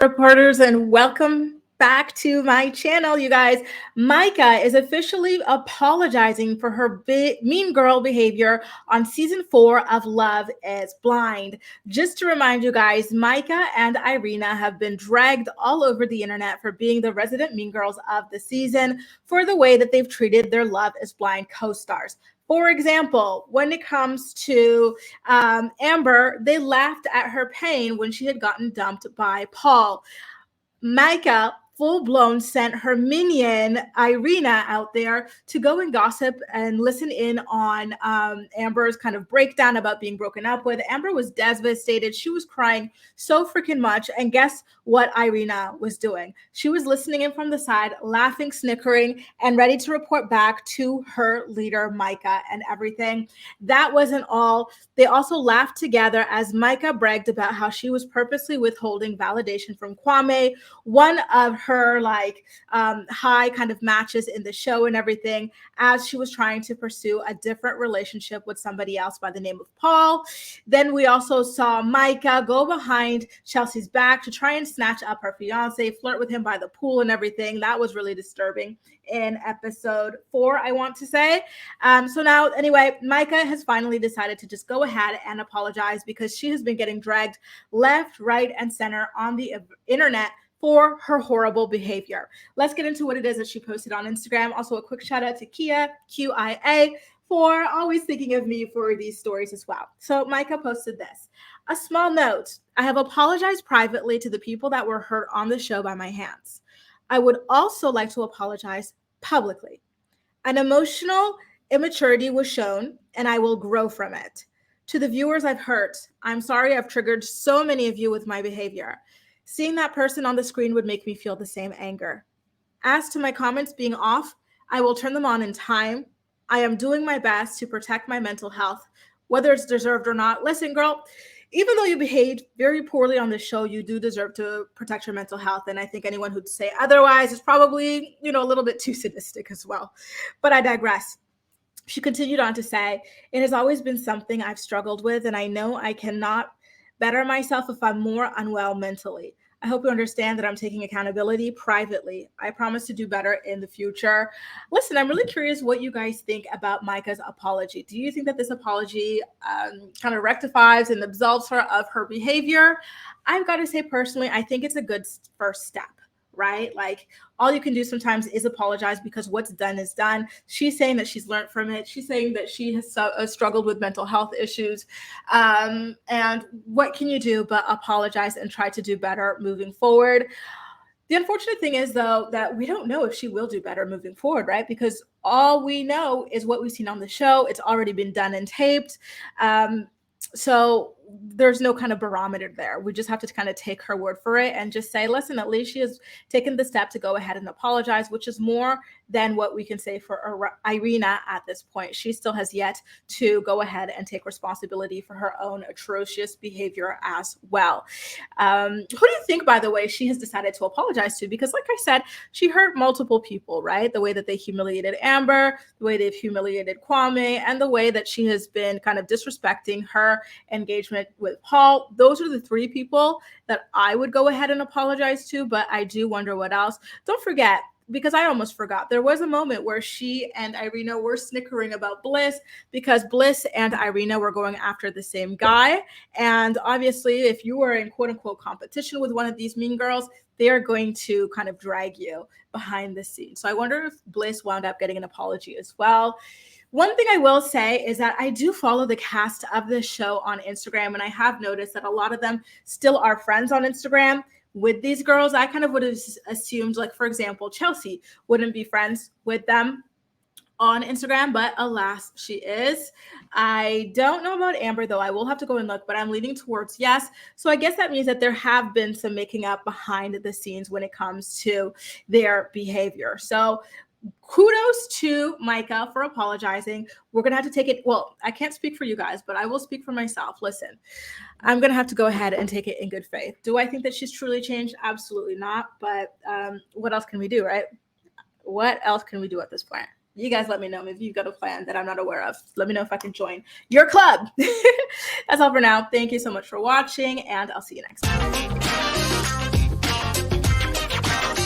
Reporters, and welcome back to my channel, you guys. Micah is officially apologizing for her mean girl behavior on season 4 of Love is Blind. Just to remind you guys, Micah and Irina have been dragged all over the internet for being the resident mean girls of the season for the way that they've treated their Love is Blind co-stars. For example, when it comes to Amber, they laughed at her pain when she had gotten dumped by Paul. Micah full blown sent her minion Irina out there to go and gossip and listen in on Amber's kind of breakdown about being broken up with. Amber was devastated. She was crying so freaking much. And guess what Irina was doing? She was listening in from the side, laughing, snickering, and ready to report back to her leader, Micah, and everything. That wasn't all. They also laughed together as Micah bragged about how she was purposely withholding validation from Kwame, one of her high kind of matches in the show and everything, as she was trying to pursue a different relationship with somebody else by the name of Paul. Then we also saw Micah go behind Chelsea's back to try and snatch up her fiance, flirt with him by the pool and everything. That was really disturbing in episode 4, I want to say. So now, anyway, Micah has finally decided to just go ahead and apologize because she has been getting dragged left, right, and center on the internet for her horrible behavior. Let's get into what it is that she posted on Instagram. Also, a quick shout out to Kia, QIA, for always thinking of me for these stories as well. So Micah posted this. A small note. I have apologized privately to the people that were hurt on the show by my hands. I would also like to apologize publicly. An emotional immaturity was shown, and I will grow from it. To the viewers I've hurt, I'm sorry I've triggered so many of you with my behavior. Seeing that person on the screen would make me feel the same anger. As to my comments being off, I will turn them on in time. I am doing my best to protect my mental health, whether it's deserved or not. Listen, girl, even though you behaved very poorly on the show, you do deserve to protect your mental health. And I think anyone who'd say otherwise is probably, a little bit too sadistic as well. But I digress. She continued on to say, it has always been something I've struggled with, and I know I cannot better myself if I'm more unwell mentally. I hope you understand that I'm taking accountability privately. I promise to do better in the future. Listen, I'm really curious what you guys think about Micah's apology. Do you think that this apology kind of rectifies and absolves her of her behavior? I've got to say personally, I think it's a good first step. Right? Like, all you can do sometimes is apologize because what's done is done. She's saying that she's learned from it. She's saying that she has struggled with mental health issues. And what can you do but apologize and try to do better moving forward? The unfortunate thing is, though, that we don't know if she will do better moving forward, right? Because all we know is what we've seen on the show. It's already been done and taped. So there's no kind of barometer there. We just have to kind of take her word for it and just say, listen, at least she has taken the step to go ahead and apologize, which is more than what we can say for Irina at this point. She still has yet to go ahead and take responsibility for her own atrocious behavior as well. Who do you think, by the way, she has decided to apologize to? Because like I said, she hurt multiple people, right? The way that they humiliated Amber, the way they've humiliated Kwame, and the way that she has been kind of disrespecting her engagement with Paul. Those are the 3 people that I would go ahead and apologize to, but I do wonder what else. Don't forget, because I almost forgot, there was a moment where she and Irina were snickering about Bliss because Bliss and Irina were going after the same guy. And obviously, if you were in quote unquote competition with one of these mean girls, they are going to kind of drag you behind the scenes. So I wonder if Bliss wound up getting an apology as well. One thing I will say is that I do follow the cast of this show on Instagram, and I have noticed that a lot of them still are friends on Instagram with these girls. I kind of would have assumed, like, for example, Chelsea wouldn't be friends with them on Instagram, but alas, she is. I don't know about Amber, though. I will have to go and look, but I'm leaning towards yes. So I guess that means that there have been some making up behind the scenes when it comes to their behavior. So kudos to Micah for apologizing. We're going to have to take it. Well, I can't speak for you guys, but I will speak for myself. Listen, I'm going to have to go ahead and take it in good faith. Do I think that she's truly changed? Absolutely not. But what else can we do, right? What else can we do at this point? You guys let me know if you've got a plan that I'm not aware of. Let me know if I can join your club. That's all for now. Thank you so much for watching, and I'll see you next time.